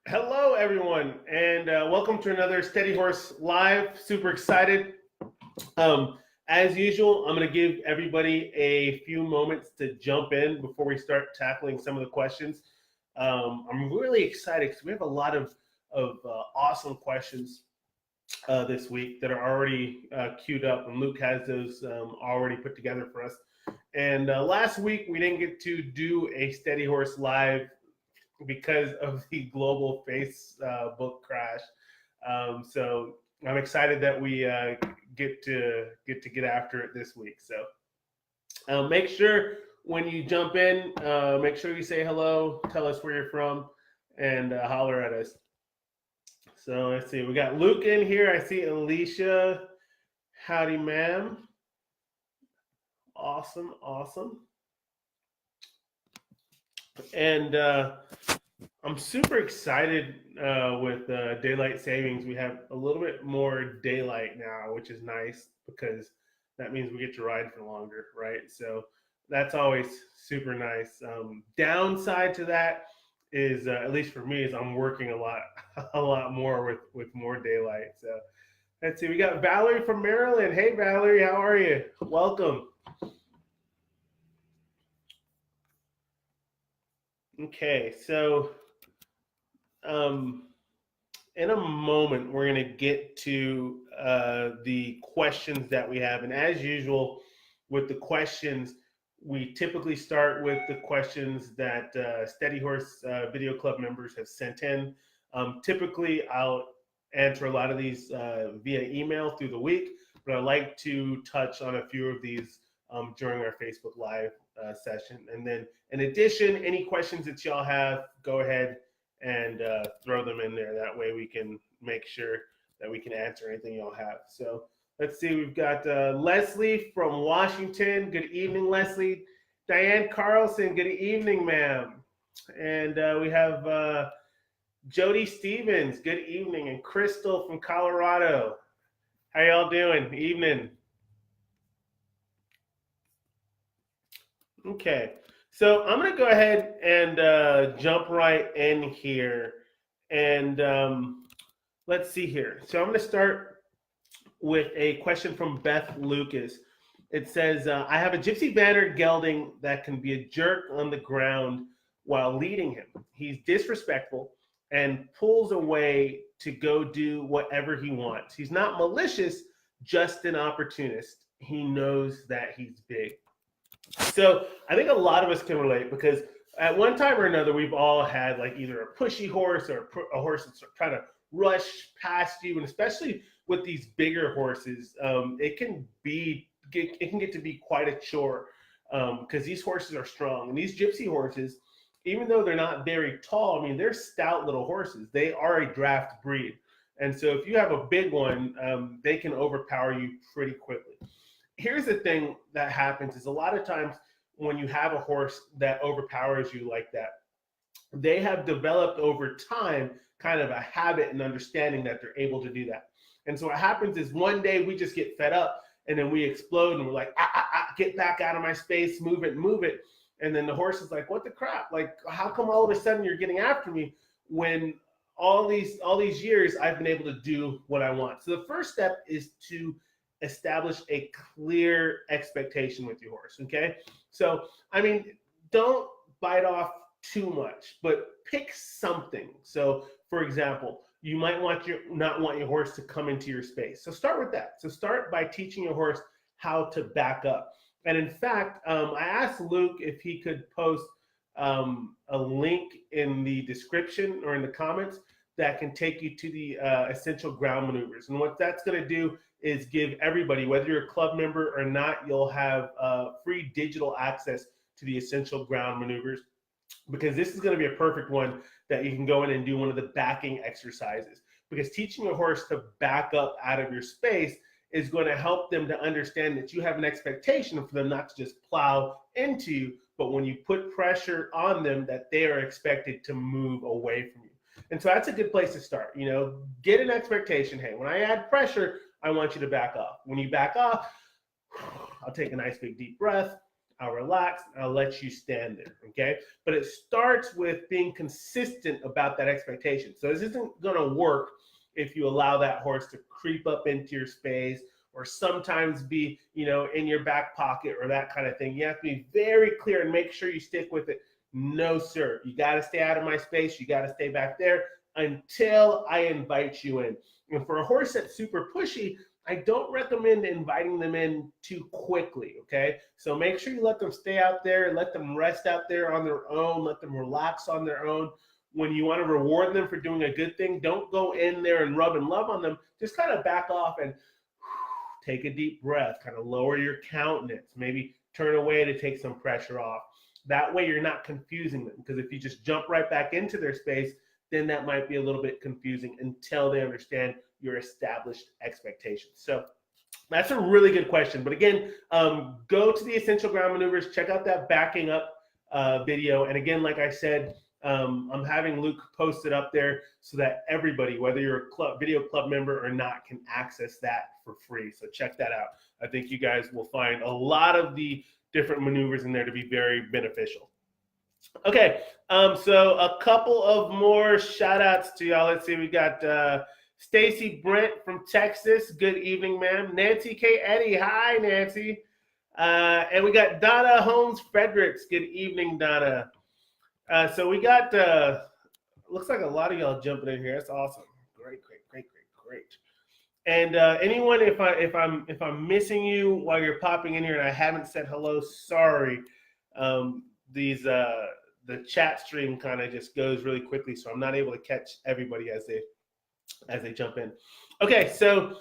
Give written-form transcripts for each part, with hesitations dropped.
Hello, everyone, and welcome to another Steady Horse Live. Super excited. Um, as usual, I'm going to give everybody a few moments to jump in before we start tackling some of the questions. I'm really excited because we have a lot of awesome questions this week that are already queued up, and Luke has those already put together for us. And last week we didn't get to do a Steady Horse Live because of the global Facebook crash. So I'm excited that we get after it this week. So make sure when you jump in, make sure you say hello, tell us where you're from, and holler at us. So let's see. We got Luke in here. I see Alicia. Howdy, ma'am. Awesome, awesome. And I'm super excited with daylight savings. We have a little bit more daylight now, which is nice because that means we get to ride for longer, right? So that's always super nice. Downside to that is, at least for me, is I'm working a lot, a lot more with more daylight. So let's see. We got Valerie from Maryland. Hey, Valerie, how are you? Welcome. Okay, so um, in a moment, we're going to get to the questions that we have. And as usual, with the questions, we typically start with the questions that Steady Horse Video Club members have sent in. Typically, I'll answer a lot of these via email through the week, but I like to touch on a few of these during our Facebook Live session. And then, in addition, any questions that y'all have, go ahead and throw them in there. That way we can make sure that we can answer anything y'all have. So let's see. We've got Leslie from Washington. Good evening, Leslie. Diane Carlson. Good evening, ma'am. And we have Jody Stevens. Good evening. And Crystal from Colorado. How y'all doing? Evening. Okay. So I'm going to go ahead and jump right in here. And let's see here. So I'm going to start with a question from Beth Lucas. It says, I have a gypsy banner gelding that can be a jerk on the ground while leading him. He's disrespectful and pulls away to go do whatever he wants. He's not malicious, just an opportunist. He knows that he's big. So I think a lot of us can relate because at one time or another, we've all had like either a pushy horse or a horse that's trying to rush past you, and especially with these bigger horses, it can get to be quite a chore because these horses are strong, and these gypsy horses, even though they're not very tall, I mean they're stout little horses. They are a draft breed, and so if you have a big one, they can overpower you pretty quickly. Here's the thing that happens is a lot of times when you have a horse that overpowers you like that, they have developed over time kind of a habit and understanding that they're able to do that. And so what happens is one day we just get fed up and then we explode and we're like, get back out of my space, move it, move it. And then the horse is like, what the crap? Like, how come all of a sudden you're getting after me when all these years I've been able to do what I want? So the first step is to establish a clear expectation with your horse. Okay. So, I mean, don't bite off too much, but pick something. So, for example, you might not want your horse to come into your space. So start with that. So start by teaching your horse how to back up. And in fact, I asked Luke if he could post a link in the description or in the comments that can take you to the essential ground maneuvers. And what that's going to do is give everybody, whether you're a club member or not, you'll have free digital access to the essential ground maneuvers, because this is going to be a perfect one that you can go in and do one of the backing exercises. Because teaching a horse to back up out of your space is going to help them to understand that you have an expectation for them not to just plow into you, but when you put pressure on them, that they are expected to move away from you. And so that's a good place to start. Get an expectation. Hey, when I add pressure, I want you to back off. When you back off, I'll take a nice big deep breath. I'll relax, and I'll let you stand there, okay? But it starts with being consistent about that expectation. So this isn't gonna work if you allow that horse to creep up into your space or sometimes be, in your back pocket or that kind of thing. You have to be very clear and make sure you stick with it. No, sir. You got to stay out of my space. You got to stay back there until I invite you in. And for a horse that's super pushy, I don't recommend inviting them in too quickly, okay? So make sure you let them stay out there, let them rest out there on their own, let them relax on their own. When you want to reward them for doing a good thing, don't go in there and rub and love on them. Just kind of back off and take a deep breath, kind of lower your countenance, maybe turn away to take some pressure off. That way you're not confusing them, because if you just jump right back into their space, then that might be a little bit confusing until they understand your established expectations. So that's a really good question. But again, go to the Essential Ground Maneuvers, check out that backing up video. And again, like I said, I'm having Luke post it up there so that everybody, whether you're a video club member or not, can access that for free. So check that out. I think you guys will find a lot of the different maneuvers in there to be very beneficial. Okay, so a couple of more shout outs to y'all. Let's see, we got Stacy Brent from Texas. Good evening, ma'am. Nancy K. Eddy. Hi, Nancy. And we got Donna Holmes Fredericks. Good evening, Donna. So we got, looks like a lot of y'all jumping in here. That's awesome. Great. And anyone, if I'm missing you while you're popping in here and I haven't said hello, sorry. The chat stream kind of just goes really quickly, so I'm not able to catch everybody as they jump in. Okay, so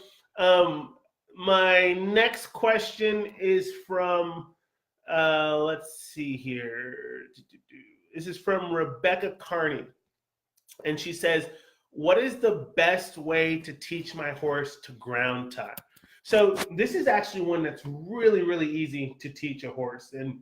my next question is from let's see here. This is from Rebecca Carney, and she says, "What is the best way to teach my horse to ground tie?" So this is actually one that's really, really easy to teach a horse. And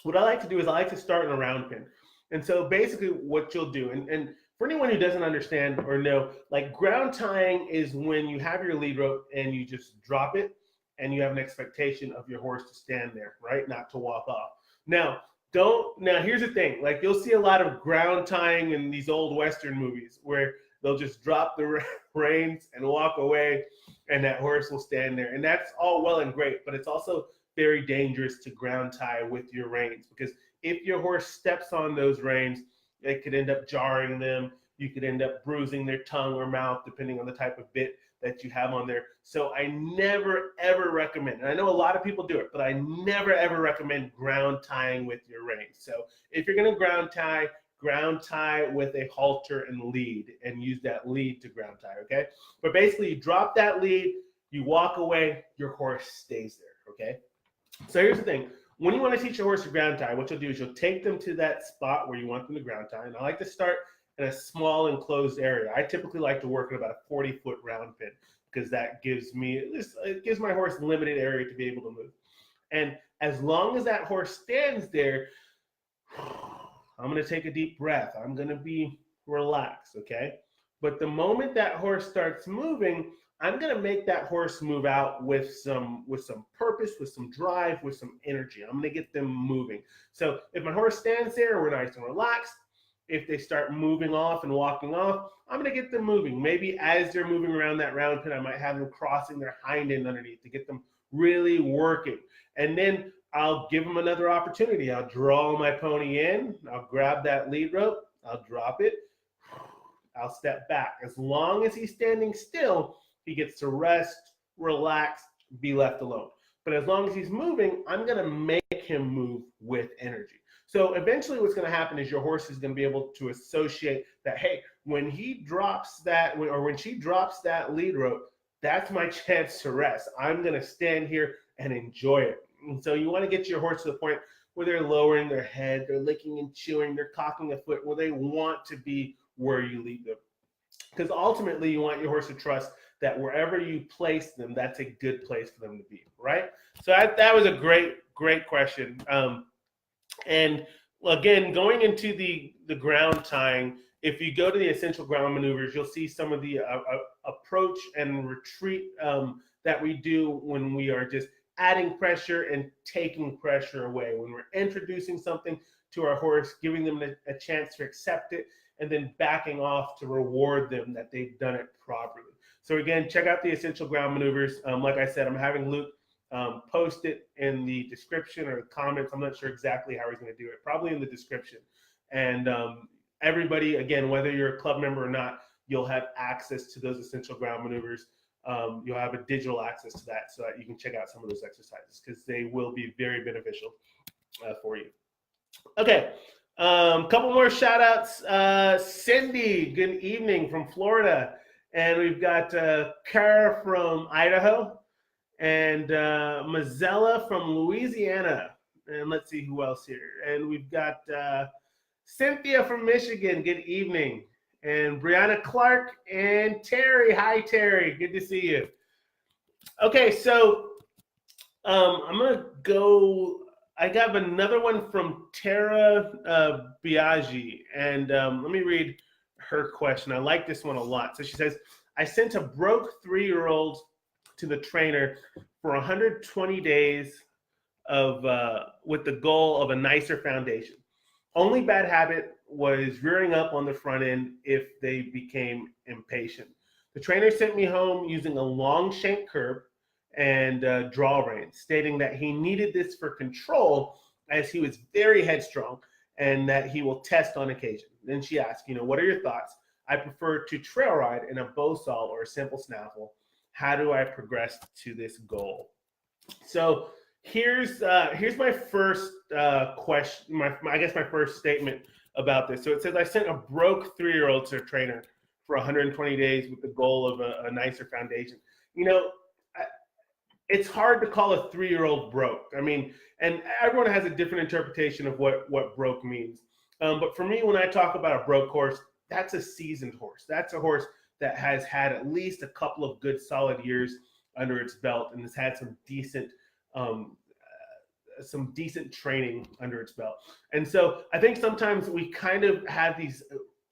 what I like to do is I like to start in a round pin. And so basically what you'll do, and for anyone who doesn't understand or know, like ground tying is when you have your lead rope and you just drop it and you have an expectation of your horse to stand there, right? Not to walk off. Now, here's the thing, like you'll see a lot of ground tying in these old Western movies where they'll just drop the reins and walk away and that horse will stand there. And that's all well and great, but it's also very dangerous to ground tie with your reins, because if your horse steps on those reins, it could end up jarring them. You could end up bruising their tongue or mouth, depending on the type of bit that you have on there. So I never, ever recommend, and I know a lot of people do it, but I never, ever recommend ground tying with your reins. So if you're going to ground tie with a halter and lead, and use that lead to ground tie, okay? But basically, you drop that lead, you walk away, your horse stays there, okay? So here's the thing. When you want to teach your horse to ground tie, what you'll do is you'll take them to that spot where you want them to ground tie. And I like to start in a small enclosed area. I typically like to work at about a 40-foot round pin, because that gives my horse limited area to be able to move. And as long as that horse stands there, I'm going to take a deep breath. I'm going to be relaxed, okay? But the moment that horse starts moving, I'm going to make that horse move out with some purpose, with some drive, with some energy. I'm going to get them moving. So if my horse stands there, we're nice and relaxed. If they start moving off and walking off, I'm going to get them moving. Maybe as they're moving around that round pin, I might have them crossing their hind end underneath to get them really working. And then I'll give them another opportunity. I'll draw my pony in. I'll grab that lead rope. I'll drop it. I'll step back. As long as he's standing still, he gets to rest, relax, be left alone. But as long as he's moving, I'm going to make him move with energy. So eventually what's going to happen is your horse is going to be able to associate that, hey, when he drops that, or when she drops that lead rope, that's my chance to rest. I'm going to stand here and enjoy it. And so you want to get your horse to the point where they're lowering their head, they're licking and chewing, they're cocking a foot, where they want to be where you lead them. Because ultimately you want your horse to trust that wherever you place them, that's a good place for them to be, right? So that was a great question. And again, going into the ground tying, if you go to the Essential Ground Maneuvers, you'll see some of the approach and retreat that we do when we are just adding pressure and taking pressure away. When we're introducing something to our horse, giving them a chance to accept it, and then backing off to reward them that they've done it properly. So again, check out the essential ground maneuvers. Like I said, I'm having Luke post it in the description or the comments. I'm not sure exactly how he's going to do it. Probably in the description. And everybody, again, whether you're a club member or not, you'll have access to those essential ground maneuvers. You'll have a digital access to that so that you can check out some of those exercises because they will be very beneficial for you. Okay, couple more shout outs. Cindy, good evening from Florida. And we've got Kara from Idaho and Mazzella from Louisiana. And let's see who else here. And we've got Cynthia from Michigan. Good evening. And Brianna Clark and Terry. Hi, Terry. Good to see you. Okay, so I'm going to go. I got another one from Tara Biaggi. And let me read her question. I like this one a lot. So she says, I sent a broke 3-year-old to the trainer for 120 days of with the goal of a nicer foundation. Only bad habit was rearing up on the front end if they became impatient. The trainer sent me home using a long shank curb and draw rein, stating that he needed this for control as he was very headstrong and that he will test on occasion. Then she asked, what are your thoughts? I prefer to trail ride in a bow saw or a simple snaffle. How do I progress to this goal? So here's my first question. I guess my first statement about this. So it says I sent a broke 3-year-old to a trainer for 120 days with the goal of a nicer foundation. It's hard to call a 3-year-old broke. I mean, and everyone has a different interpretation of what broke means. But for me, when I talk about a broke horse, that's a seasoned horse. That's a horse that has had at least a couple of good solid years under its belt and has had some decent training under its belt. And so I think sometimes we kind of have these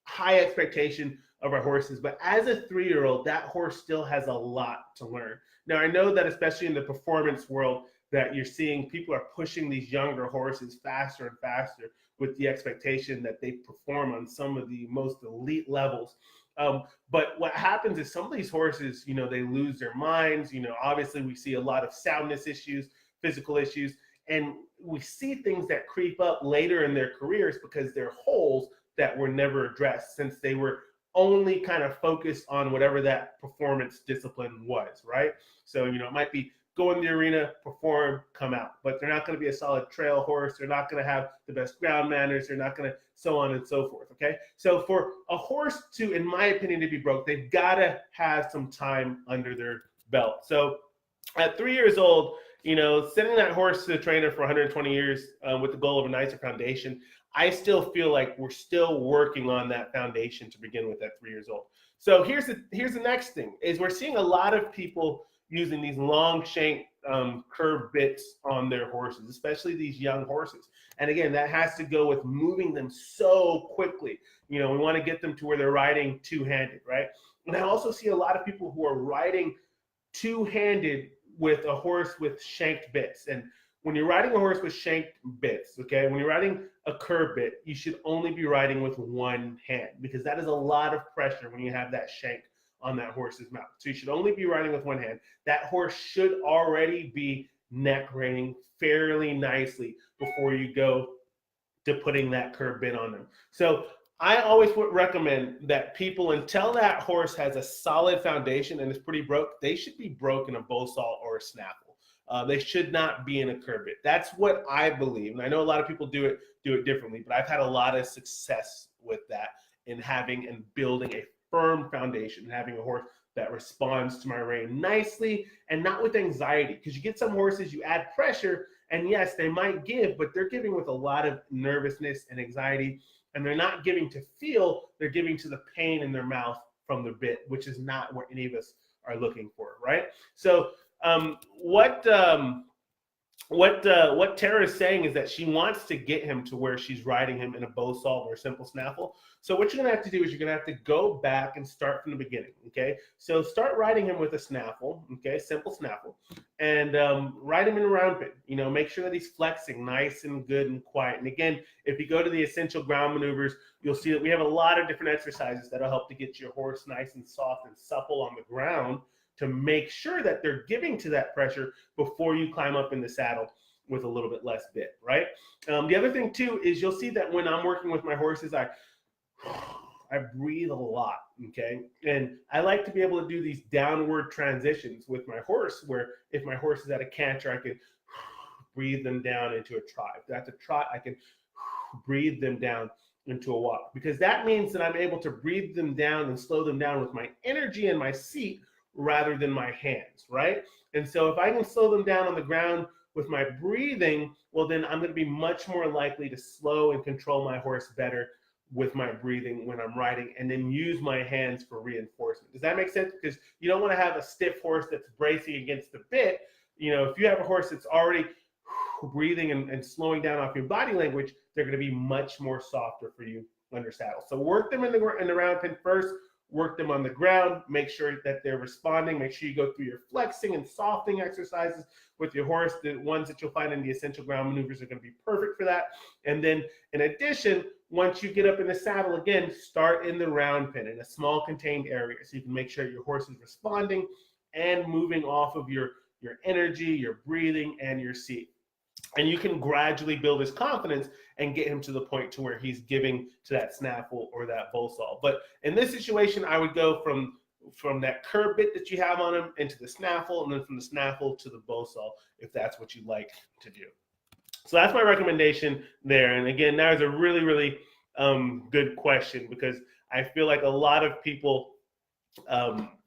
high expectation of our horses, but as a 3-year-old, that horse still has a lot to learn. Now, I know that especially in the performance world that you're seeing people are pushing these younger horses faster and faster with the expectation that they perform on some of the most elite levels. But what happens is some of these horses, they lose their minds. Obviously we see a lot of soundness issues, physical issues, and we see things that creep up later in their careers because they're holes that were never addressed since they were only kind of focused on whatever that performance discipline was, right? So, it might be go in the arena, perform, come out, but they're not going to be a solid trail horse. They're not going to have the best ground manners. They're not going to so on and so forth, okay? So for a horse to, in my opinion, to be broke, they've got to have some time under their belt. So at 3 years old, sending that horse to the trainer for 120 years with the goal of a nicer foundation, I still feel like we're still working on that foundation to begin with at 3 years old. So here's the next thing is we're seeing a lot of people using these long shank curved bits on their horses, especially these young horses. And again, that has to go with moving them so quickly. We want to get them to where they're riding two-handed, right? And I also see a lot of people who are riding two-handed with a horse with shanked bits. And when you're riding a horse with shanked bits, okay, when you're riding a curb bit, you should only be riding with one hand because that is a lot of pressure when you have that shank on that horse's mouth. So you should only be riding with one hand. That horse should already be neck reining fairly nicely before you go to putting that curb bit on them. So I always would recommend that people, until that horse has a solid foundation and is pretty broke, they should be broke in a bow saw or a snaffle. They should not be in a curb bit. That's what I believe. And I know a lot of people do it differently, but I've had a lot of success with that in having and building a firm foundation, having a horse that responds to my rein nicely and not with anxiety. Because you get some horses, you add pressure, and yes, they might give, but they're giving with a lot of nervousness and anxiety, and they're not giving to feel, they're giving to the pain in their mouth from the bit, which is not what any of us are looking for, right? So what what Tara is saying is that she wants to get him to where she's riding him in a bow solve or a simple snaffle. So what you're gonna have to do is you're gonna have to go back and start from the beginning. Okay, so start riding him with a snaffle. Okay, simple snaffle, and ride him in a round pin. You know, make sure that he's flexing nice and good and quiet. And again, if you go to the essential ground maneuvers, you'll see that we have a lot of different exercises that'll help to get your horse nice and soft and supple on the ground to make sure that they're giving to that pressure before you climb up in the saddle with a little bit less bit, right? The other thing too is you'll see that when I'm working with my horses, I breathe a lot, okay? And I like to be able to do these downward transitions with my horse, where if my horse is at a canter, I can breathe them down into a trot. If that's a trot, I can breathe them down into a walk, because that means that I'm able to breathe them down and slow them down with my energy and my seat rather than my hands, right? And so if I can slow them down on the ground with my breathing, well, then I'm going to be much more likely to slow and control my horse better with my breathing when I'm riding, and then use my hands for reinforcement. Does that make sense? Because you don't want to have a stiff horse that's bracing against the bit. You know, if you have a horse that's already breathing and slowing down off your body language, they're going to be much more softer for you under saddle. So work them in the round pin first. Work them on the ground, make sure that they're responding, make sure you go through your flexing and softening exercises with your horse. The ones that you'll find in the essential ground maneuvers are going to be perfect for that. And then in addition, once you get up in the saddle, again, start in the round pin in a small contained area so you can make sure your horse is responding and moving off of your energy, your breathing, and your seat. And you can gradually build his confidence and get him to the point to where he's giving to that snaffle or that bow saw. But in this situation, I would go from that curb bit that you have on him into the snaffle, and then from the snaffle to the bow saw, if that's what you like to do. So that's my recommendation there. And again, that is a really, really good question, because I feel like a lot of people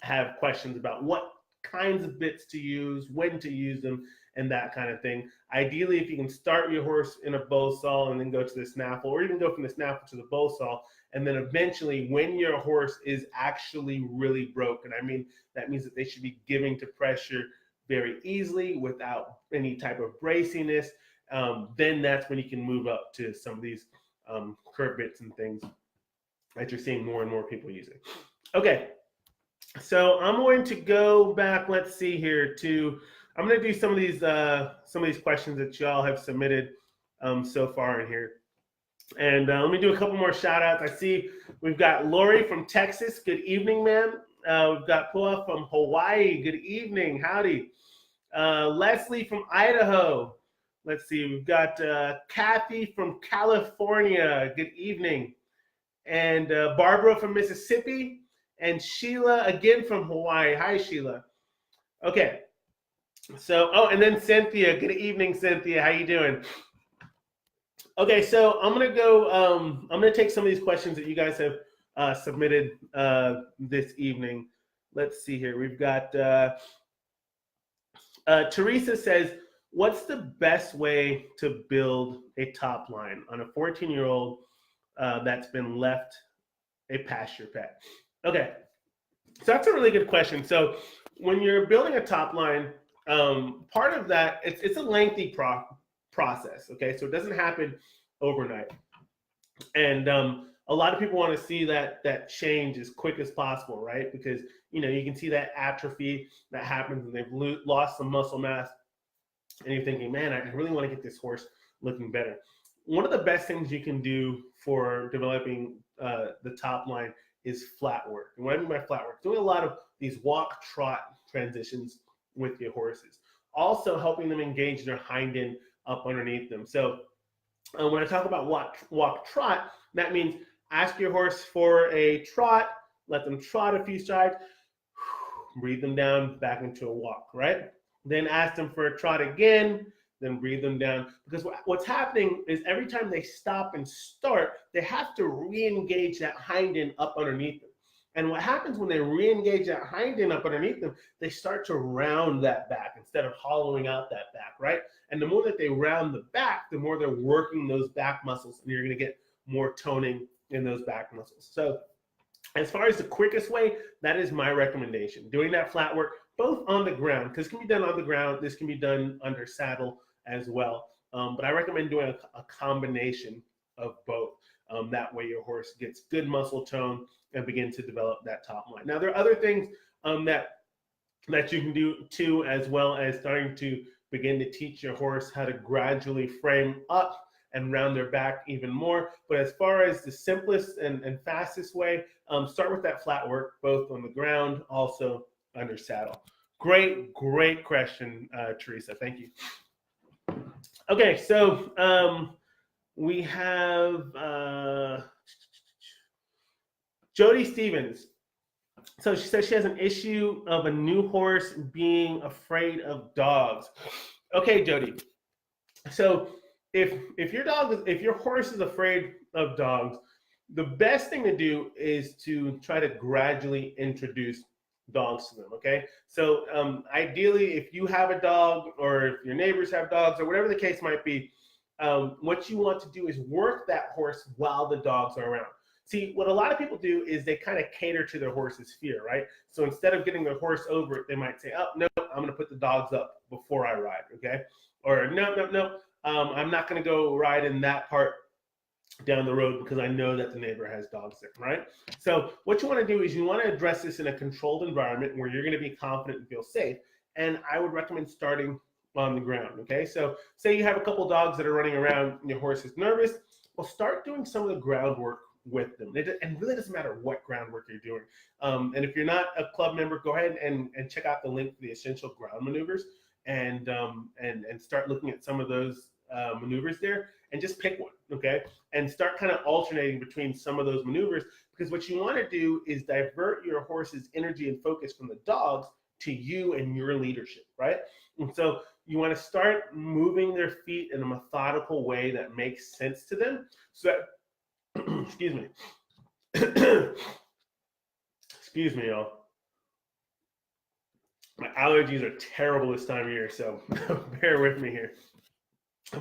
have questions about what kinds of bits to use, when to use them, and that kind of thing. Ideally, if you can start your horse in a bow saw and then go to the snaffle, or even go from the snaffle to the bow saw, and then eventually when your horse is actually really broken, I mean, that means that they should be giving to pressure very easily without any type of braciness, then that's when you can move up to some of these curb bits and things that you're seeing more and more people using. Okay, so I'm going to go back, let's see here, I'm going to do some of these questions that y'all have submitted so far in here. And let me do a couple more shout outs. I see we've got Lori from Texas. Good evening, ma'am. We've got Pua from Hawaii. Good evening. Howdy. Leslie from Idaho. Let's see. We've got Kathy from California. Good evening. And Barbara from Mississippi. And Sheila again from Hawaii. Hi, Sheila. Okay. So, oh, and then Cynthia. Good evening, Cynthia. How you doing? Okay, so I'm gonna go. I'm gonna take some of these questions that you guys have submitted this evening. Let's see here. We've got Teresa says, "What's the best way to build a top line on a 14-year-old that's been left a pasture pet?" Okay, so that's a really good question. So when you're building a top line, part of that, it's a lengthy process, okay? So it doesn't happen overnight. And a lot of people want to see that change as quick as possible, right? Because, you know, you can see that atrophy that happens when they've lost some muscle mass, and you're thinking, man, I really want to get this horse looking better. One of the best things you can do for developing the top line is flat work. And what I mean by flat work, doing a lot of these walk trot transitions with your horses. Also helping them engage their hind end up underneath them. So when I talk about walk trot, that means ask your horse for a trot, let them trot a few strides, breathe them down back into a walk, right? Then ask them for a trot again, then breathe them down. Because what's happening is every time they stop and start, they have to re-engage that hind end up underneath them. And what happens when they re-engage that hind end up underneath them, they start to round that back instead of hollowing out that back, right? And the more that they round the back, the more they're working those back muscles, and you're going to get more toning in those back muscles. So as far as the quickest way, that is my recommendation. Doing that flat work, both on the ground, because it can be done on the ground. This can be done under saddle as well. But I recommend doing a combination of both. That way your horse gets good muscle tone and begin to develop that top line. Now, there are other things that you can do too, as well as starting to begin to teach your horse how to gradually frame up and round their back even more. But as far as the simplest and fastest way, start with that flat work, both on the ground, also under saddle. Great question, Teresa. Thank you. Okay, so we have Jody Stevens. So she says she has an issue of a new horse being afraid of dogs. Okay, Jody. So if your horse is afraid of dogs, the best thing to do is to try to gradually introduce dogs to them. Okay. So ideally, if you have a dog or if your neighbors have dogs or whatever the case might be, what you want to do is work that horse while the dogs are around. See, what a lot of people do is they kind of cater to their horse's fear, right? So instead of getting their horse over it, they might say, oh, no, I'm going to put the dogs up before I ride, okay? Or no, I'm not going to go ride in that part down the road because I know that the neighbor has dogs there, right? So what you want to do is you want to address this in a controlled environment where you're going to be confident and feel safe. And I would recommend starting on the ground, okay? So say you have a couple dogs that are running around and your horse is nervous. Well, start doing some of the groundwork with them. And really doesn't matter what groundwork you're doing. And if you're not a club member, go ahead and check out the link for the essential ground maneuvers and start looking at some of those maneuvers there and just pick one, okay? And start kind of alternating between some of those maneuvers, because what you want to do is divert your horse's energy and focus from the dogs to you and your leadership, right? And so you want to start moving their feet in a methodical way that makes sense to them so that excuse me. Excuse me, y'all. My allergies are terrible this time of year, so bear with me here.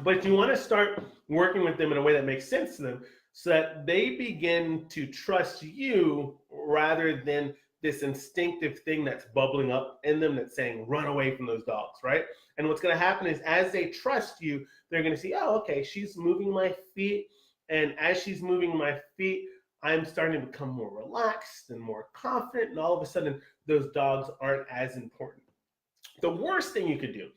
But you want to start working with them in a way that makes sense to them so that they begin to trust you rather than this instinctive thing that's bubbling up in them that's saying, run away from those dogs, right? And what's going to happen is as they trust you, they're going to see, oh, okay, she's moving my feet. And as she's moving my feet, I'm starting to become more relaxed and more confident. And all of a sudden, those dogs aren't as important. The worst thing you could do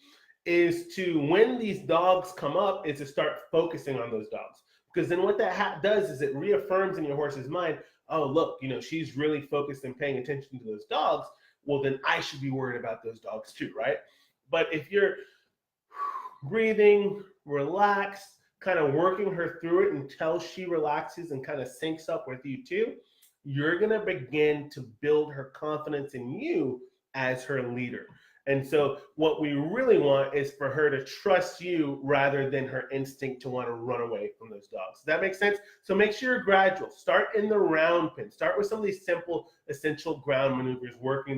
is to, when these dogs come up, is to start focusing on those dogs. Because then what that does is it reaffirms in your horse's mind, oh, look, she's really focused and paying attention to those dogs. Well, then I should be worried about those dogs too, right? But if you're breathing, relaxed, kind of working her through it until she relaxes and kind of syncs up with you too, you're going to begin to build her confidence in you as her leader. And so what we really want is for her to trust you rather than her instinct to want to run away from those dogs. Does that make sense? So make sure you're gradual. Start in the round pen. Start with some of these simple, essential ground maneuvers, working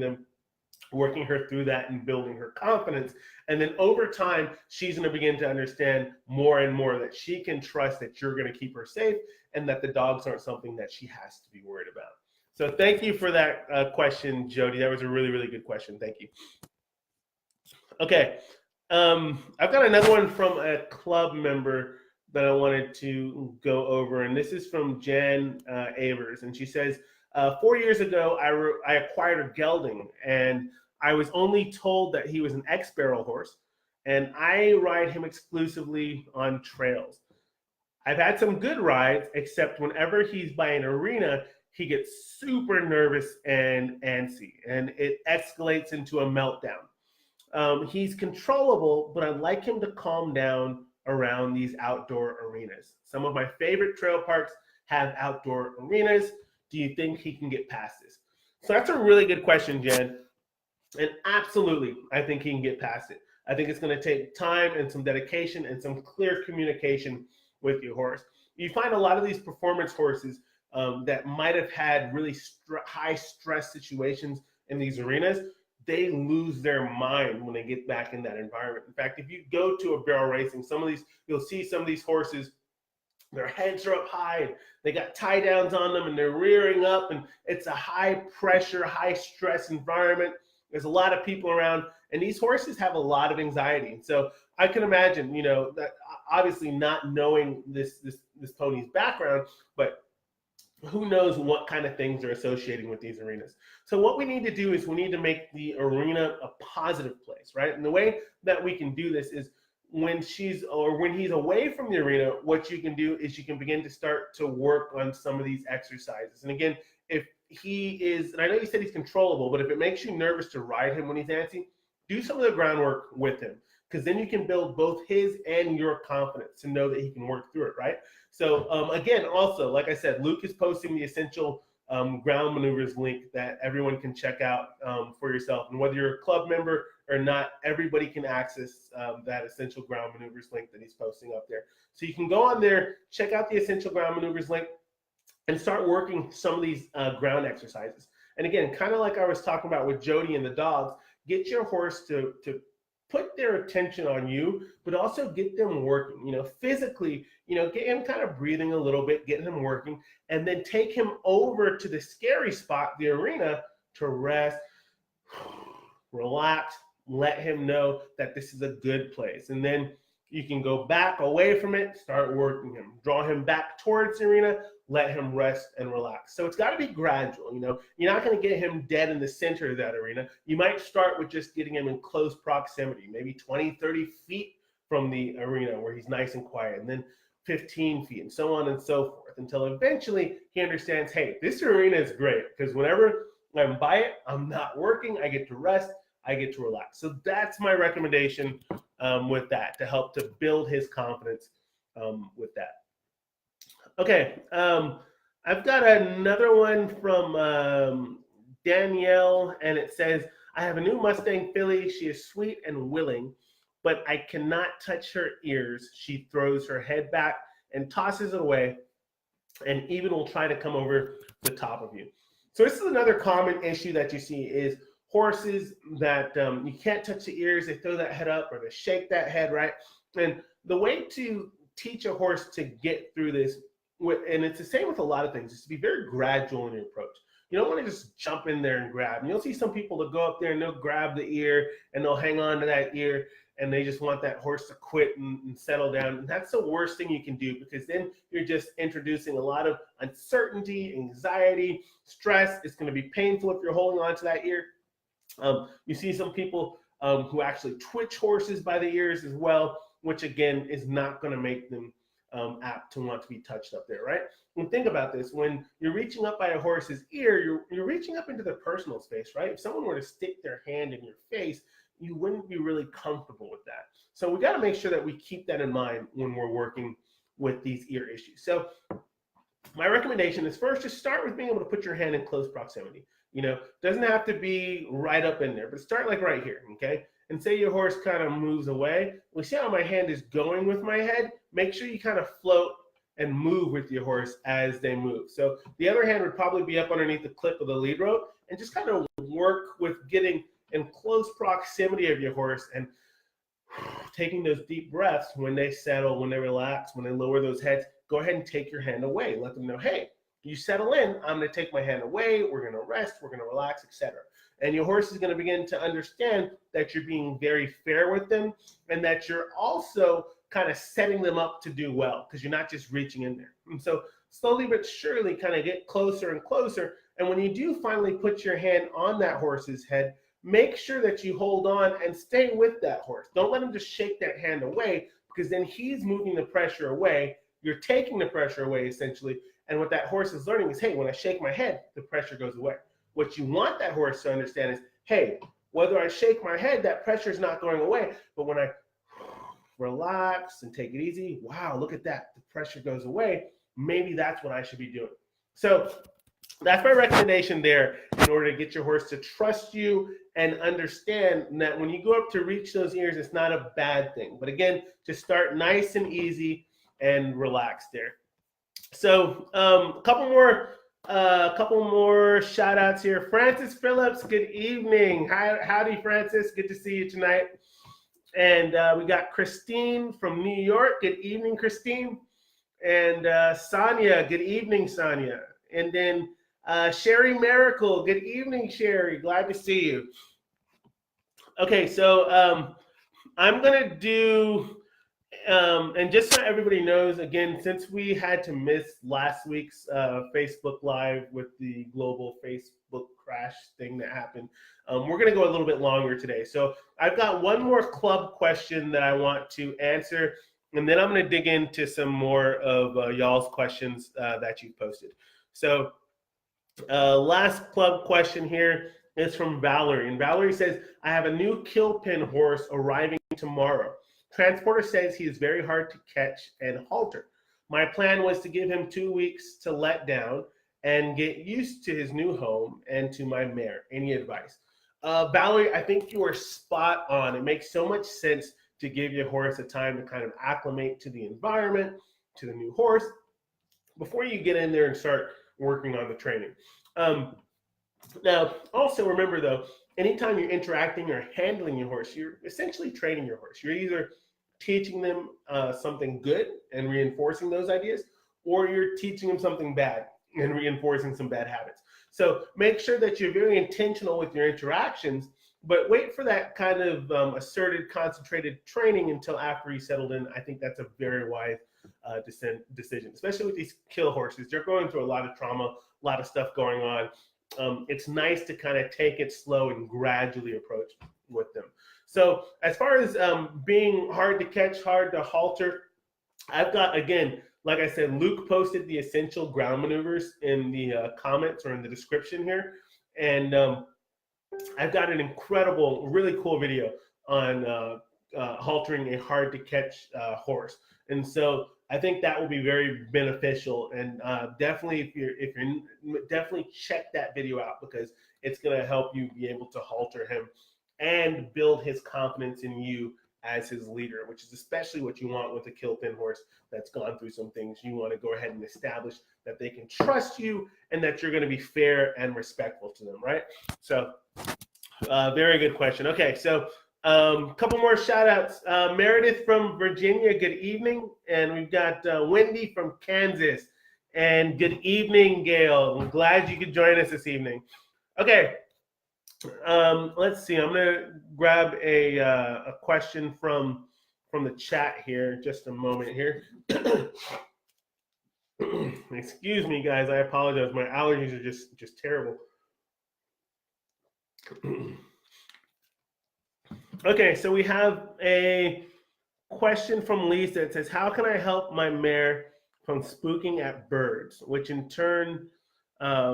her through that and building her confidence. And then over time, she's going to begin to understand more and more that she can trust that you're going to keep her safe and that the dogs aren't something that she has to be worried about. So thank you for that question, Jody. That was a really, really good question. Thank you. Okay. I've got another one from a club member that I wanted to go over, and this is from Jan Avers, and she says, 4 years ago, I acquired a gelding, and I was only told that he was an ex-barrel horse, and I ride him exclusively on trails. I've had some good rides, except whenever he's by an arena, he gets super nervous and antsy, and it escalates into a meltdown. He's controllable, but I'd like him to calm down around these outdoor arenas. Some of my favorite trail parks have outdoor arenas. Do you think he can get past this? So that's a really good question, Jen. And absolutely, I think he can get past it. I think it's going to take time and some dedication and some clear communication with your horse. You find a lot of these performance horses that might have had really high stress situations in these arenas. They lose their mind when they get back in that environment. In fact, if you go to a barrel racing, you'll see some of these horses, their heads are up high, and they got tie downs on them, and they're rearing up, and it's a high pressure, high stress environment. There's a lot of people around, and these horses have a lot of anxiety. And so I can imagine, that obviously not knowing this pony's background, but who knows what kind of things are associating with these arenas. So what we need to do is we need to make the arena a positive place, right? And the way that we can do this is when he's away from the arena, what you can do is you can begin to start to work on some of these exercises. And again, if he is, and I know you said he's controllable, but if it makes you nervous to ride him when he's antsy, do some of the groundwork with him, because then you can build both his and your confidence to know that he can work through it, right? So again, also, like I said, Luke is posting the essential ground maneuvers link that everyone can check out for yourself. And whether you're a club member or not, everybody can access that essential ground maneuvers link that he's posting up there. So you can go on there, check out the essential ground maneuvers link, and start working some of these ground exercises. And again, kind of like I was talking about with Jody and the dogs, get your horse to put their attention on you, but also get them working, physically, get him kind of breathing a little bit, get him working, and then take him over to the scary spot, the arena, to rest, relax, let him know that this is a good place. And then you can go back away from it, start working him, draw him back towards the arena, let him rest and relax. So it's got to be gradual. You're not going to get him dead in the center of that arena. You might start with just getting him in close proximity, maybe 20, 30 feet from the arena where he's nice and quiet, and then 15 feet and so on and so forth, until eventually he understands, hey, this arena is great because whenever I'm by it, I'm not working, I get to rest, I get to relax. So that's my recommendation with that, to help to build his confidence with that. Okay, I've got another one from Danielle, and it says, I have a new Mustang filly. She is sweet and willing, but I cannot touch her ears. She throws her head back and tosses it away, and even will try to come over the top of you. So this is another common issue that you see is horses that you can't touch the ears. They throw that head up or they shake that head, right? And the way to teach a horse to get through this, and it's the same with a lot of things, is to be very gradual in your approach. You don't want to just jump in there and grab. And you'll see some people that go up there and they'll grab the ear and they'll hang on to that ear and they just want that horse to quit and settle down. And that's the worst thing you can do, because then you're just introducing a lot of uncertainty, anxiety, stress. It's going to be painful if you're holding on to that ear. You see some people who actually twitch horses by the ears as well, which again is not going to make them apt to want to be touched up there, right? And think about this: when you're reaching up by a horse's ear, you're reaching up into their personal space, right? If someone were to stick their hand in your face, you wouldn't be really comfortable with that. So we got to make sure that we keep that in mind when we're working with these ear issues. So my recommendation is first, just start with being able to put your hand in close proximity. Doesn't have to be right up in there, but start like right here, okay? And say your horse kind of moves away. We see how my hand is going with my head. Make sure you kind of float and move with your horse as they move. So the other hand would probably be up underneath the clip of the lead rope, and just kind of work with getting in close proximity of your horse and taking those deep breaths when they settle, when they relax, when they lower those heads. Go ahead and take your hand away. Let them know, hey, you settle in, I'm going to take my hand away, we're going to rest, we're going to relax, etc. And your horse is going to begin to understand that you're being very fair with them, and that you're also kind of setting them up to do well, because you're not just reaching in there. And so slowly but surely kind of get closer and closer. And when you do finally put your hand on that horse's head, make sure that you hold on and stay with that horse. Don't let him just shake that hand away, because then he's moving the pressure away. You're taking the pressure away, essentially. And what that horse is learning is, hey, when I shake my head, the pressure goes away. What you want that horse to understand is, hey, whether I shake my head, that pressure is not going away. But when I relax and take it easy, wow, look at that, the pressure goes away. Maybe that's what I should be doing. So that's my recommendation there, in order to get your horse to trust you and understand that when you go up to reach those ears, it's not a bad thing. But again, just start nice and easy and relax there. So a couple more shout outs here. Francis Phillips, good evening. Howdy, Francis. Good to see you tonight. And we got Christine from New York. Good evening, Christine. And Sonia, good evening, Sonia. And then Sherry Miracle, good evening, Sherry. Glad to see you. Okay, so I'm gonna do, and just so everybody knows, again, since we had to miss last week's Facebook Live with the global Facebook crash thing that happened, we're going to go a little bit longer today. So I've got one more club question that I want to answer, and then I'm going to dig into some more of y'all's questions that you've posted. So last club question here is from Valerie. And Valerie says, I have a new kill pin horse arriving tomorrow. Transporter says he is very hard to catch and halter. My plan was to give him 2 weeks to let down and get used to his new home and to my mare. Any advice? Valerie, I think you are spot on. It makes so much sense to give your horse a time to kind of acclimate to the environment, to the new horse, before you get in there and start working on the training. Um, Now, also remember though, anytime you're interacting or handling your horse, you're essentially training your horse. You're either teaching them something good and reinforcing those ideas, or you're teaching them something bad and reinforcing some bad habits. So make sure that you're very intentional with your interactions, but wait for that kind of asserted, concentrated training until after he's settled in. I think that's a very wise decision, especially with these kill horses. They're going through a lot of trauma, a lot of stuff going on. It's nice to kind of take it slow and gradually approach with them. So as far as being hard to catch, hard to halter, I've got, again, like I said, Luke posted the essential ground maneuvers in the comments or in the description here. And I've got an incredible, really cool video on haltering a hard to catch horse. And so I think that will be very beneficial. And definitely, if you're definitely check that video out, because it's going to help you be able to halter him and build his confidence in you as his leader, which is especially what you want with a kill pin horse that's gone through some things. You want to go ahead and establish that they can trust you and that you're going to be fair and respectful to them, right? So very good question. Okay, so couple more shout outs. Meredith from Virginia, good evening. And we've got Wendy from Kansas. And good evening, Gail. I'm glad you could join us this evening. Okay, let's see. I'm going to grab a question from the chat here. Just a moment here. Excuse me, guys. I apologize. My allergies are just terrible. Okay, so we have a question from Lisa that says, how can I help my mare from spooking at birds, which in turn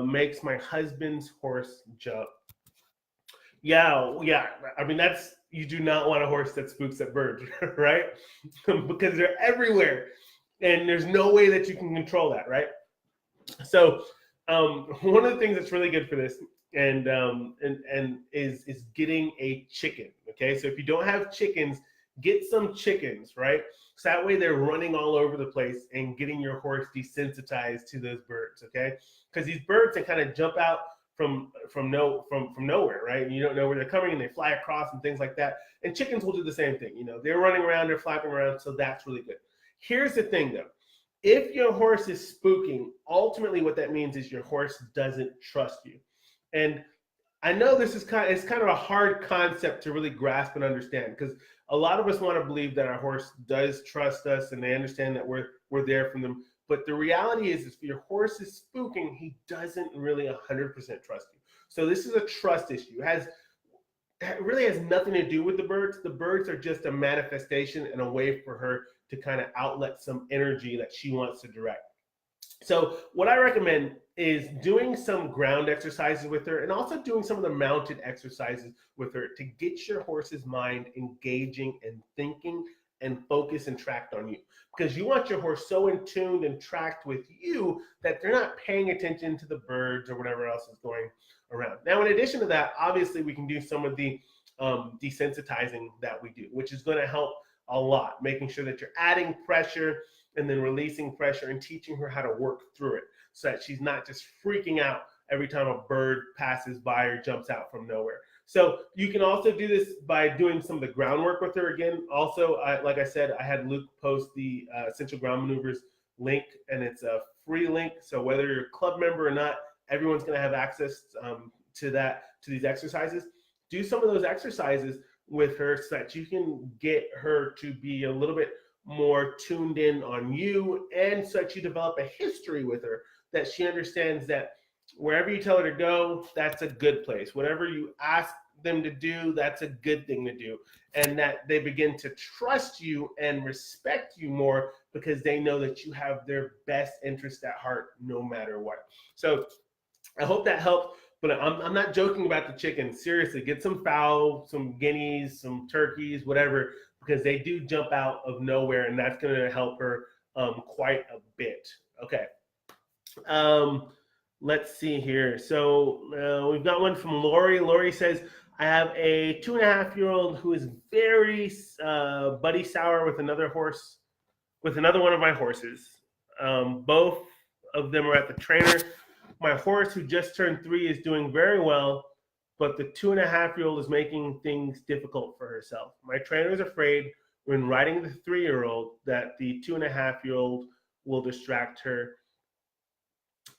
makes my husband's horse jump? Yeah. I mean, you do not want a horse that spooks at birds, right? Because they're everywhere, and there's no way that you can control that, right? So one of the things that's really good for this and is getting a chicken. Okay, so if you don't have chickens, get some chickens, right? So that way they're running all over the place and getting your horse desensitized to those birds. Okay, because these birds, they kind of jump out from nowhere, right? And you don't know where they're coming, and they fly across and things like that. And chickens will do the same thing. You know, they're running around, they're flapping around, so that's really good. Here's the thing, though. If your horse is spooking, ultimately what that means is your horse doesn't trust you. And I know this is kind of a hard concept to really grasp and understand, because a lot of us want to believe that our horse does trust us and they understand that we're there for them. But the reality is if your horse is spooking, he doesn't really 100% trust you. So this is a trust issue. It really has nothing to do with the birds. The birds are just a manifestation and a way for her to kind of outlet some energy that she wants to direct. So what I recommend is doing some ground exercises with her, and also doing some of the mounted exercises with her to get your horse's mind engaging and thinking and focus and tracked on you. Because you want your horse so in tuned and tracked with you that they're not paying attention to the birds or whatever else is going around. Now, in addition to that, obviously we can do some of the desensitizing that we do, which is going to help a lot, making sure that you're adding pressure and then releasing pressure and teaching her how to work through it so that she's not just freaking out every time a bird passes by or jumps out from nowhere. So you can also do this by doing some of the groundwork with her. Again, also, like I said, I had Luke post the Essential Ground Maneuvers link, and it's a free link. So whether you're a club member or not, everyone's going to have access to these exercises. Do some of those exercises with her so that you can get her to be a little bit more tuned in on you, and so that you develop a history with her, that she understands that wherever you tell her to go, that's a good place. Whatever you ask them to do, that's a good thing to do. And that they begin to trust you and respect you more because they know that you have their best interest at heart no matter what. So I hope that helped. But I'm not joking about the chicken. Seriously, get some fowl, some guineas, some turkeys, whatever, because they do jump out of nowhere, and that's going to help her quite a bit. Okay. Um, let's see here. So we've got one from Lori. Lori says, I have a 2.5-year-old who is very buddy sour with another horse, with another one of my horses. Both of them are at the trainer. My horse, who just turned 3, is doing very well, but the 2.5-year-old is making things difficult for herself. My trainer is afraid when riding the 3-year-old that the 2.5-year-old will distract her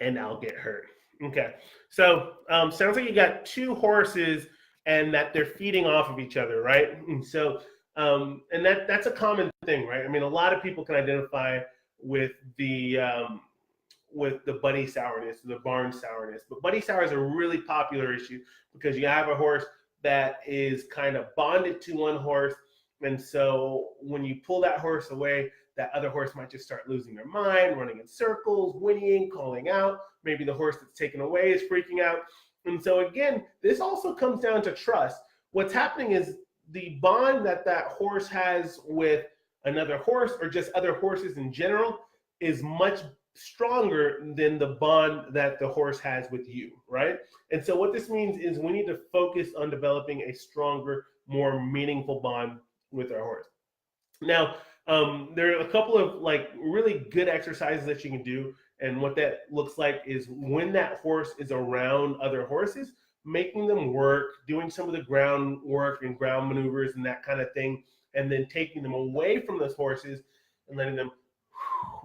and I'll get hurt. Okay, so sounds like you got 2 horses and that they're feeding off of each other, right? And so, and that's a common thing, right? I mean, a lot of people can identify with the buddy sourness, the barn sourness. But buddy sour is a really popular issue because you have a horse that is kind of bonded to one horse. And so when you pull that horse away, that other horse might just start losing their mind, running in circles, whinnying, calling out. Maybe the horse that's taken away is freaking out. And so again, this also comes down to trust. What's happening is the bond that that horse has with another horse, or just other horses in general, is much stronger than the bond that the horse has with you, right? And so what this means is we need to focus on developing a stronger, more meaningful bond with our horse. Now, there are a couple of like really good exercises that you can do. And what that looks like is when that horse is around other horses, making them work, doing some of the ground work and ground maneuvers and that kind of thing, and then taking them away from those horses and letting them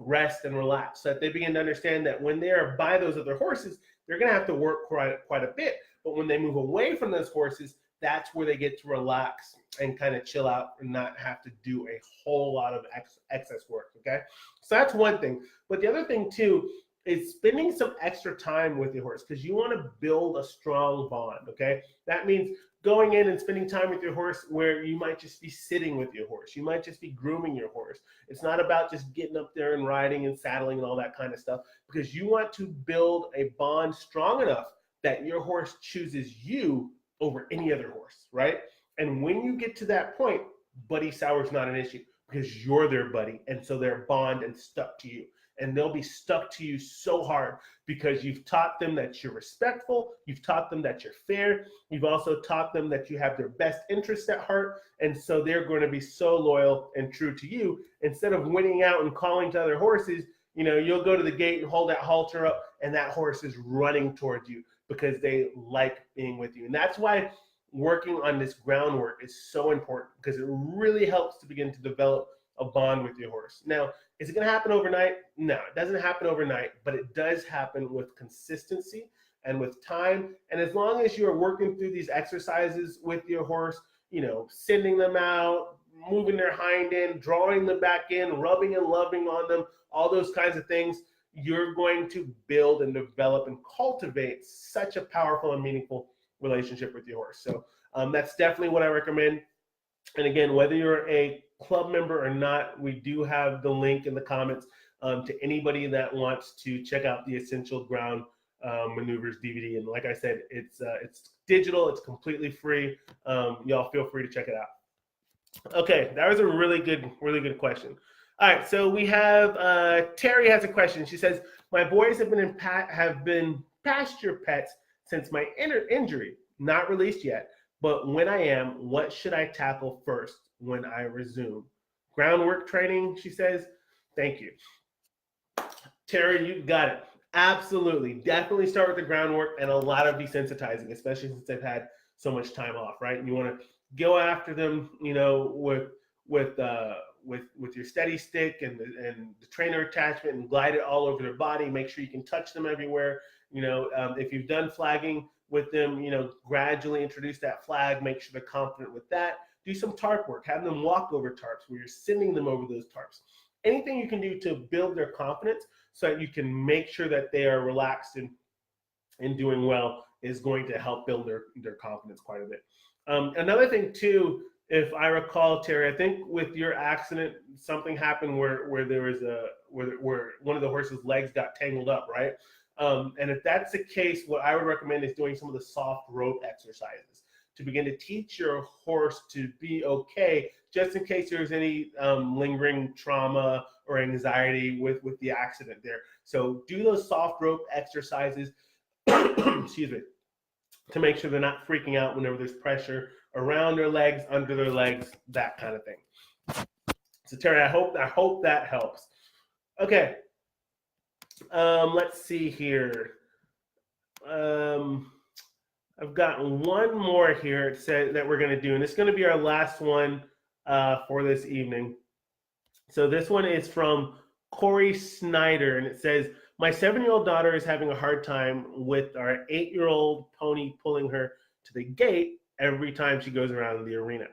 rest and relax, so that they begin to understand that when they are by those other horses, they're going to have to work quite a bit. But when they move away from those horses, that's where they get to relax and kind of chill out and not have to do a whole lot of excess work. Okay, so that's one thing. But the other thing too is spending some extra time with your horse, because you want to build a strong bond. Okay, that means going in and spending time with your horse where you might just be sitting with your horse. You might just be grooming your horse. It's not about just getting up there and riding and saddling and all that kind of stuff, because you want to build a bond strong enough that your horse chooses you over any other horse, right? And when you get to that point, buddy sour is not an issue because you're their buddy, and so they're bond and stuck to you. And they'll be stuck to you so hard because you've taught them that you're respectful, you've taught them that you're fair, you've also taught them that you have their best interests at heart, and so they're going to be so loyal and true to you. Instead of winning out and calling to other horses, you know, you'll go to the gate and hold that halter up, and that horse is running towards you because they like being with you. And that's why working on this groundwork is so important, because it really helps to begin to develop a bond with your horse. Now, is it going to happen overnight? No, it doesn't happen overnight, but it does happen with consistency and with time. And as long as you're working through these exercises with your horse, you know, sending them out, moving their hind end, drawing them back in, rubbing and loving on them, all those kinds of things, you're going to build and develop and cultivate such a powerful and meaningful relationship with your horse. So that's definitely what I recommend. And again, whether you're a club member or not, we do have the link in the comments to anybody that wants to check out the Essential Ground Maneuvers DVD. And like I said, it's digital, it's completely free. Y'all feel free to check it out. Okay, that was a really good question. All right, so we have Terry has a question. She says, my boys have been pasture pets since my injury, not released yet. But when I am, what should I tackle first when I resume? Groundwork training, she says. Thank you. Terry, you got it. Absolutely. Definitely start with the groundwork and a lot of desensitizing, especially since they've had so much time off, right? And you want to go after them, you know, with your steady stick and the trainer attachment, and glide it all over their body. Make sure you can touch them everywhere. You know, if you've done flagging with them, you know, gradually introduce that flag. Make sure they're confident with that. do some tarp work, have them walk over tarps where you're sending them over those tarps. Anything you can do to build their confidence so that you can make sure that they are relaxed and doing well is going to help build their confidence quite a bit. Another thing too, if I recall, Terry, I think with your accident, something happened where there was where one of the horse's legs got tangled up, right? And if that's the case, what I would recommend is doing some of the soft rope exercises to begin to teach your horse to be okay, just in case there's any lingering trauma or anxiety with the accident there. So do those soft rope exercises, excuse me, to make sure they're not freaking out whenever there's pressure around their legs, under their legs, that kind of thing. So Terry, I hope that helps. Okay, let's see here. I've got one more here. It said that we're going to do, and it's going to be our last one for this evening. So this one is from Corey Snyder, and it says, my 7-year-old daughter is having a hard time with our 8-year-old pony pulling her to the gate every time she goes around the arena.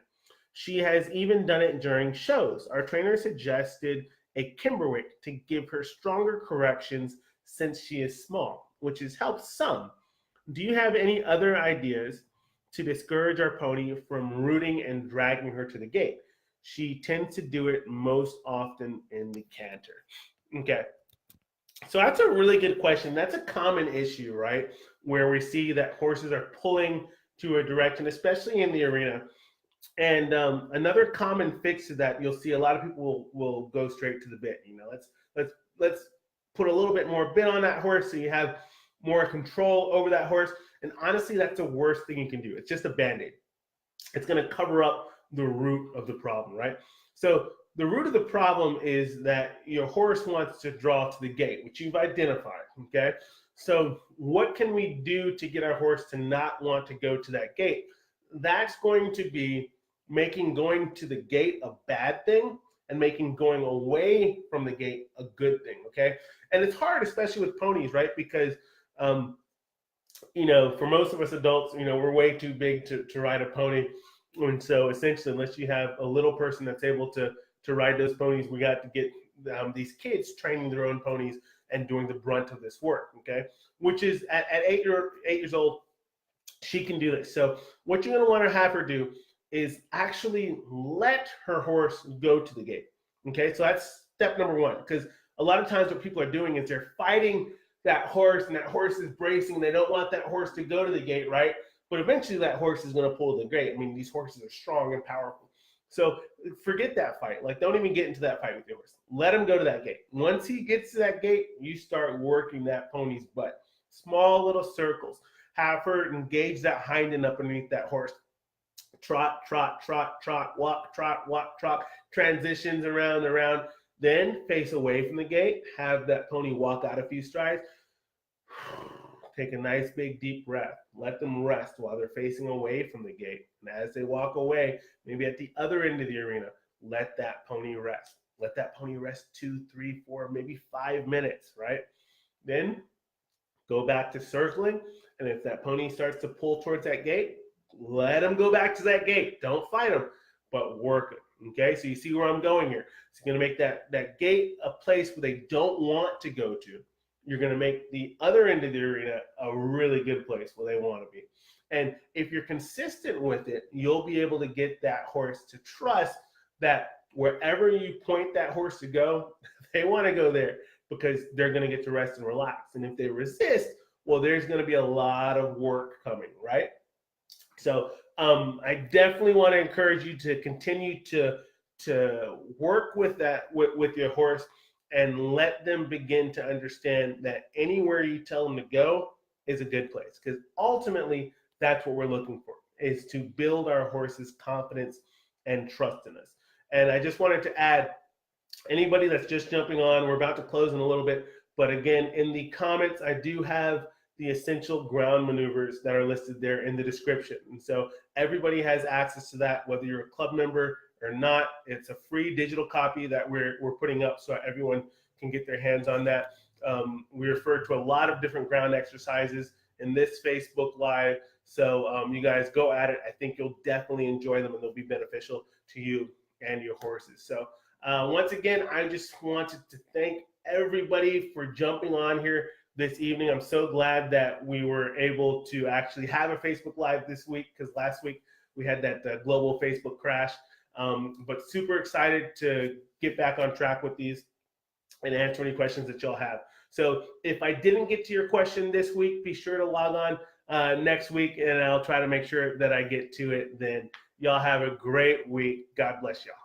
She has even done it during shows. Our trainer suggested a Kimberwick to give her stronger corrections since she is small, which has helped some. Do you have any other ideas to discourage our pony from rooting and dragging her to the gate? She tends to do it most often in the canter. Okay. So that's a really good question. That's a common issue, right? Where we see that horses are pulling to a direction, especially in the arena. And another common fix to that, you'll see a lot of people will go straight to the bit. You know, let's put a little bit more bit on that horse so you have more control over that horse. And honestly, that's the worst thing you can do. It's just a Band-Aid. It's going to cover up the root of the problem, right? So the root of the problem is that your horse wants to draw to the gate, which you've identified, okay? So what can we do to get our horse to not want to go to that gate? That's going to be making going to the gate a bad thing and making going away from the gate a good thing, okay? And it's hard, especially with ponies, right? Because, you know, for most of us adults, you know, we're way too big to ride a pony. And so essentially, unless you have a little person that's able to ride those ponies, we got to get these kids training their own ponies and doing the brunt of this work, okay? Which is at 8 years old, she can do this. So what you're going to want to have her do is actually let her horse go to the gate, okay? So that's step number one, because a lot of times what people are doing is they're fighting that horse, and that horse is bracing. They don't want that horse to go to the gate, right? But eventually that horse is going to pull the gate. I mean, these horses are strong and powerful. So forget that fight. Like, don't even get into that fight with your horse. Let him go to that gate. Once he gets to that gate, you start working that pony's butt. Small little circles. Have her engage that hind end up underneath that horse. Trot, trot, trot, trot, walk, trot, transitions around. Then face away from the gate. Have that pony walk out a few strides. Take a nice big deep breath. Let them rest while they're facing away from the gate. And as they walk away, maybe at the other end of the arena, let that pony rest. Let that pony rest 2, 3, 4, maybe 5 minutes, right? Then go back to circling. And if that pony starts to pull towards that gate, let him go back to that gate. Don't fight him, but work it. Okay, so you see where I'm going here. It's going to make that gate a place where they don't want to go to. You're going to make the other end of the arena a really good place where they want to be. And if you're consistent with it, you'll be able to get that horse to trust that wherever you point that horse to go, they want to go there because they're going to get to rest and relax. And if they resist, well, there's going to be a lot of work coming, right? So I definitely want to encourage you to continue to work with that with your horse, and let them begin to understand that anywhere you tell them to go is a good place. Because ultimately, that's what we're looking for, is to build our horse's confidence and trust in us. And I just wanted to add, anybody that's just jumping on, we're about to close in a little bit, but again, in the comments, I do have the essential ground maneuvers that are listed there in the description. And so everybody has access to that, whether you're a club member or not. It's a free digital copy that we're putting up so everyone can get their hands on that. We refer to a lot of different ground exercises in this Facebook Live. So you guys go at it. I think you'll definitely enjoy them, and they'll be beneficial to you and your horses. So once again, I just wanted to thank everybody for jumping on here this evening. I'm so glad that we were able to actually have a Facebook Live this week, because last week we had that global Facebook crash. But super excited to get back on track with these and answer any questions that y'all have. So if I didn't get to your question this week, be sure to log on next week, and I'll try to make sure that I get to it then. Y'all have a great week. God bless y'all.